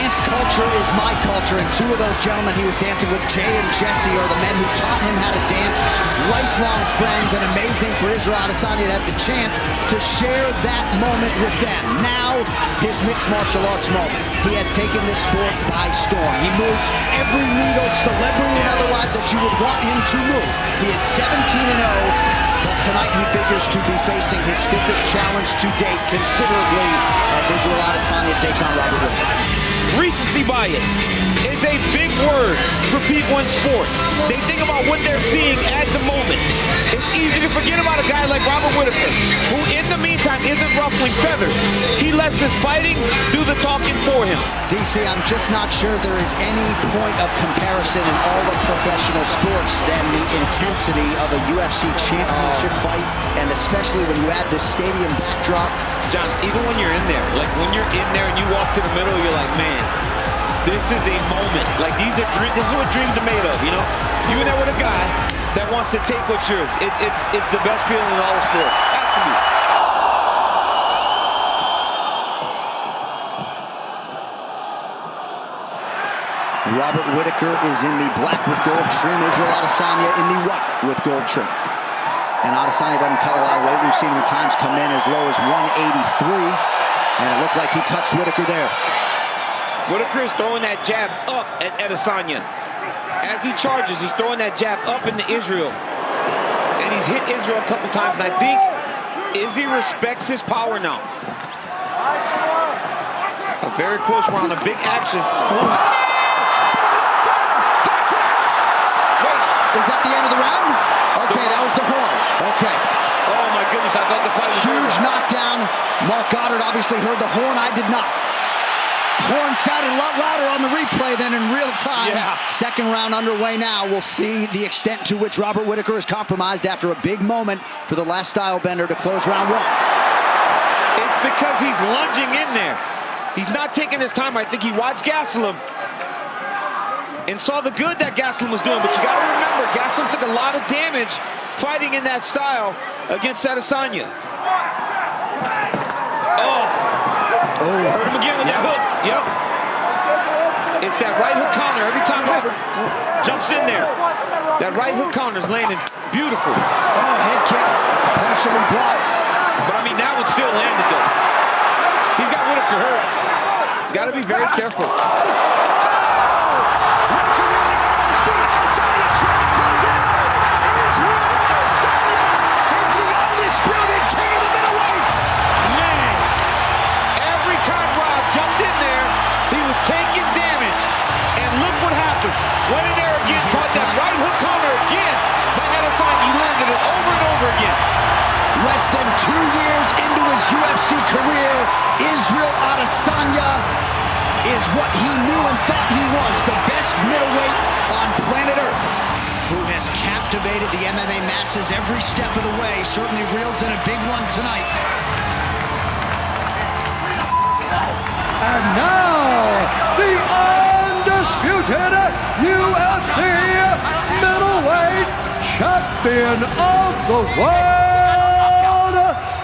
dance culture is my culture, and two of those gentlemen he was dancing with, Jay and Jesse, are the men who taught him how to dance. Lifelong friends, and amazing for Israel Adesanya to have the chance to share that moment with them. Now, his mixed martial arts moment. He has taken this sport by storm. He moves every needle, celebrity and otherwise, that you would want him to move. He is 17-0. But tonight he figures to be facing his stiffest challenge to date considerably as Israel Adesanya takes on Robert Whittaker. Recency bias is a big word for people in sport. They think about what they're seeing at the moment. It's easy to forget about a guy like Robert Whittaker, who in the meantime isn't ruffling feathers. He lets his fighting do the talking for him. DC, I'm just not sure there is any point of comparison in all of professional sports than the intensity of a UFC championship fight, and especially when you add this stadium backdrop. John, even when you're in there, like when you're in there and you walk to the middle, you're like, man, this is a moment. Like this is what dreams are made of, you know? You're in there with a guy that wants to take what's yours. It's the best feeling in all of sports. Has to be. Robert Whittaker is in the black with gold trim. Israel Adesanya in the white with gold trim. And Adesanya doesn't cut a lot of weight. We've seen him at times come in as low as 183. And it looked like he touched Whittaker there. Whittaker is throwing that jab up at Adesanya. As he charges, he's throwing that jab up into Israel. And he's hit Israel a couple times. And I think Izzy respects his power now. A very close round, a big action. Is that the end of the round? Okay, that was the horn. Okay. Oh my goodness, I thought the fight was huge over. Knockdown. Mark Goddard obviously heard the horn. I did not. Horn sounded a lot louder on the replay than in real time. Yeah. Second round underway now. We'll see the extent to which Robert Whittaker is compromised after a big moment for the last style bender to close round one. It's because he's lunging in there. He's not taking his time. I think he watched Gastelum and saw the good that Gastelum was doing. But you got to remember, Gastelum took a lot of damage fighting in that style against Adesanya. Oh, hurt him again with that hook. Yep. It's that right hook counter. Every time Robert jumps in there, that right hook counter is landing beautiful. Oh, head kick, partially blocked. But I mean, that one still landed though. He's got Whittaker hurt. He's got to be very careful. Taking damage, and look what happened. Went in there again, caught that right hook counter again by Adesanya. He landed it over and over again. Less than 2 years into his UFC career, Israel Adesanya is what he knew and thought he was, the best middleweight on planet Earth, who has captivated the MMA masses every step of the way. Certainly reels in a big one tonight. And now, the undisputed UFC middleweight champion of the world,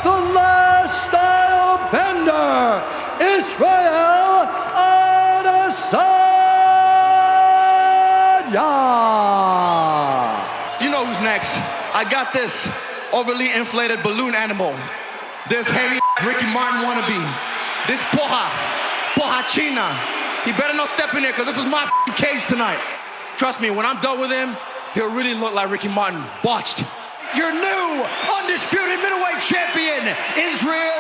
the last style bender, Israel Adesanya. Do you know who's next? I got this overly inflated balloon animal. This heavy Ricky Martin wannabe. This Poha China. He better not step in there because this is my cage tonight. Trust me, when I'm done with him, he'll really look like Ricky Martin. Botched. Your new undisputed middleweight champion, Israel